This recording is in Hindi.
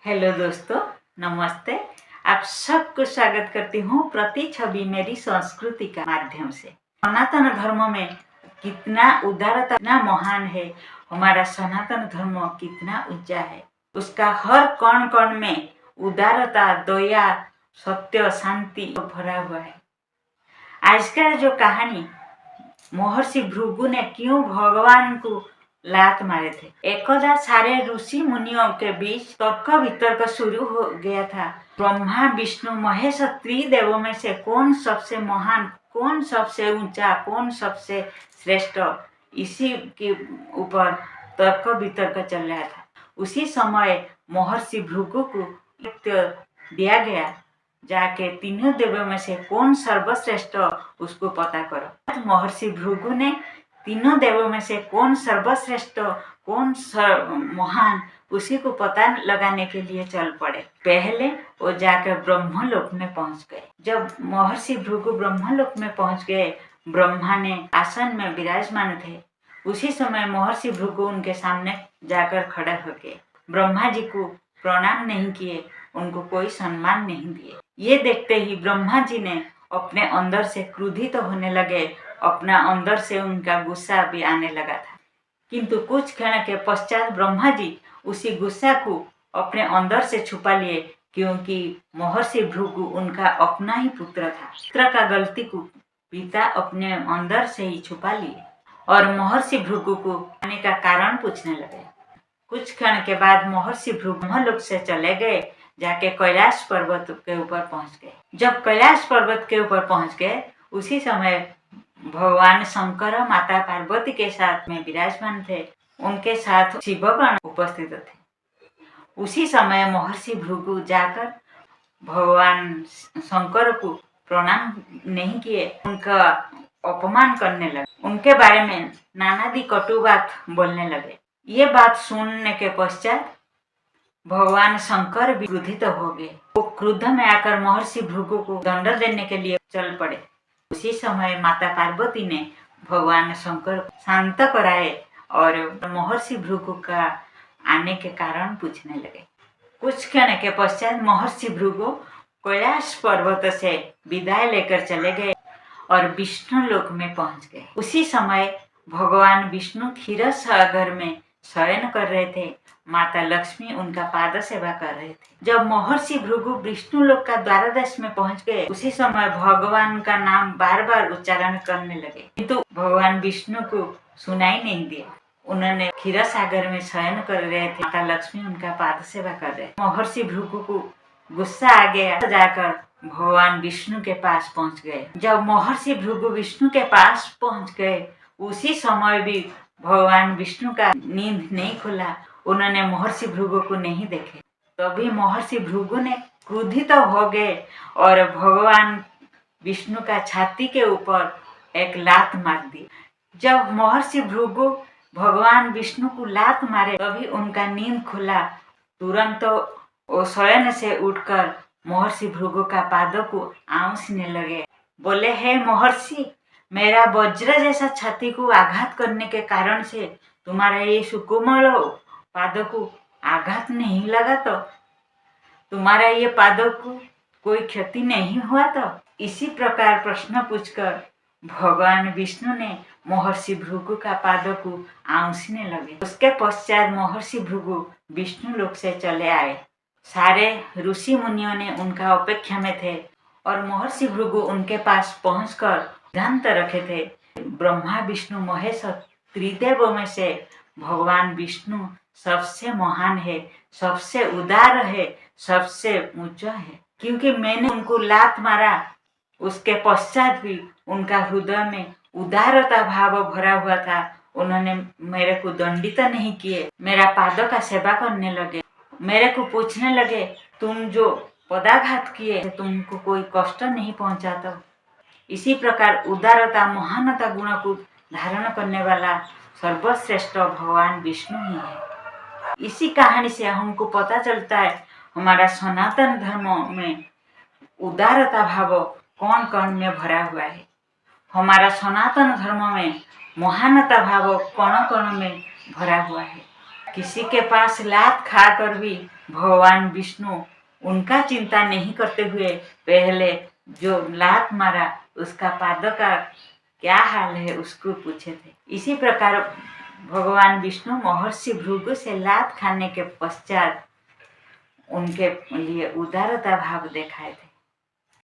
हेलो दोस्तों, नमस्ते। आप सबको स्वागत करती हूँ प्रति छवि मेरी संस्कृति का माध्यम से। सनातन धर्म में कितना उदारता, कितना महान है। हमारा सनातन धर्म कितना ऊंचा है। उसका हर कण कण में उदारता, दया, सत्य, शांति भरा हुआ है। आज का जो कहानी, महर्षि भृगु ने क्यों भगवान को लात मारे थे। एकदा सारे ऋषि मुनियों के बीच तर्क वितर्क शुरू हो गया था। ब्रह्मा, विष्णु, महेश त्रिदेवों में से कौन सबसे महान, कौन सबसे ऊंचा, कौन सबसे श्रेष्ठ, इसी के ऊपर तर्क वितर्क चल रहा था। उसी समय महर्षि भृगु को दिया गया, जाके तीनों देवों में से कौन सर्वश्रेष्ठ उसको पता करो। महर्षि भृगु ने तीनों देवों में से कौन सर्वश्रेष्ठ, कौन महान, उसी को पता लगाने के लिए चल पड़े। पहले वो जाकर ब्रह्मलोक में पहुंच गए। जब महर्षि भृगु ब्रह्मलोक में पहुंच गए, ब्रह्मा ने आसन में विराजमान थे। उसी समय महर्षि भृगु उनके सामने जाकर खड़े हो गए। ब्रह्मा जी को प्रणाम नहीं किए, उनको कोई सम्मान नहीं दिए। ये देखते ही ब्रह्मा जी ने अपने अंदर से क्रोधित होने लगे। अपना अंदर से उनका गुस्सा भी आने लगा था। किंतु कुछ क्षण के पश्चात ब्रह्मा जी उसी गुस्सा को अपने अंदर से छुपा लिए, क्योंकि महर्षि भृगु उनका अपना ही पुत्र था। पुत्र का गलती को पिता अपने अंदर से ही छुपा लिए और महर्षि भृगु को आने का कारण पूछने लगे। कुछ क्षण के बाद महर्षि भृगु ब्रह्मलोक से चले गए, जाके कैलाश पर्वत के ऊपर पहुंच गए। जब कैलाश पर्वत के ऊपर पहुंच गए, उसी समय भगवान शंकर माता पार्वती के साथ में विराजमान थे। उनके साथ शिवगण उपस्थित थे। उसी समय महर्षि भृगु जाकर भगवान शंकर को प्रणाम नहीं किए, उनका अपमान करने लगे। उनके बारे में नानादी कटु बात बोलने लगे। ये बात सुनने के पश्चात भगवान शंकर भी क्रोधित हो गए। वो क्रोध में आकर महर्षि भृगु को दंड देने के लिए चल पड़े। उसी समय माता पार्वती ने भगवान शंकर को शांत कराए और महर्षि भृगु का आने के कारण पूछने लगे। कुछ क्षण के पश्चात महर्षि भृगु कैलाश पर्वत से विदाई लेकर चले गए और विष्णु लोक में पहुंच गए। उसी समय भगवान विष्णु क्षीर सागर में शयन कर रहे थे। माता लक्ष्मी उनका पाद सेवा कर रहे थे। जब महर्षि भृगु विष्णु लोक का द्वारदेश में पहुंच गए, उसी समय भगवान का नाम बार बार उच्चारण करने लगे, किंतु भगवान विष्णु को सुनाई नहीं दिया। उन्होंने क्षीर सागर में शयन कर रहे थे। माता लक्ष्मी उनका पाद सेवा कर रहे थे। महर्षि भृगु को गुस्सा आ गया, जाकर भगवान विष्णु के पास पहुंच गए। जब महर्षि भृगु विष्णु के पास पहुंच गए, उसी समय भी भगवान विष्णु का नींद नहीं खुला। उन्होंने महर्षि भृगु को नहीं देखे। तभी महर्षि भृगु ने क्रोधित हो गए और भगवान विष्णु का छाती के ऊपर एक लात मार दी। जब महर्षि भृगु भगवान विष्णु को लात मारे, तभी उनका नींद खुला। तुरंत वो शयन से उठकर महर्षि भृगु का पादों को आंसने लगे। बोले, हे महर्षि, मेरा वज्र जैसा छाती को आघात करने के कारण से तुम्हारा ये सुकोमल पादों को आघात नहीं लगा तो? तुम्हारा ये पादों को कोई क्षति नहीं हुआ तो? इसी प्रकार प्रश्न पूछकर भगवान विष्णु ने महर्षि भृगु का पादों को आंसने लगे। उसके पश्चात महर्षि भृगु विष्णु लोक से चले आए। सारे ऋषि मुनियों ने उनका अपेक्षा में थे और महर्षि भृगु उनके पास पहुंचकर सिद्धांत रखे थे। ब्रह्मा, विष्णु, महेश त्रिदेवों में से भगवान विष्णु सबसे महान है, सबसे उदार है, सबसे ऊंचा है। क्योंकि मैंने उनको लात मारा, उसके पश्चात भी उनका हृदय में उदारता भाव भरा हुआ था। उन्होंने मेरे को दंडित नहीं किए, मेरा पादों का सेवा करने लगे। मेरे को पूछने लगे, तुम जो पदाघात किए तुमको कोई कष्ट नहीं पहुंचाता। इसी प्रकार उदारता, महानता गुण को धारण करने वाला सर्वश्रेष्ठ भगवान विष्णु ही है। इसी कहानी से हमको पता चलता है हमारा सनातन धर्म में उदारता भाव कौन कौन में भरा हुआ है। हमारा सनातन धर्म में महानता भाव कौन कौन में भरा हुआ है। किसी के पास लात खाकर भी भगवान विष्णु उनका चिंता नहीं करते हुए पहले जो लात मारा उसका पाद का क्या हाल है उसको पूछे थे। इसी प्रकार भगवान विष्णु महर्षि भृगु से लात खाने के पश्चात उनके लिए उदारता भाव दिखाए थे।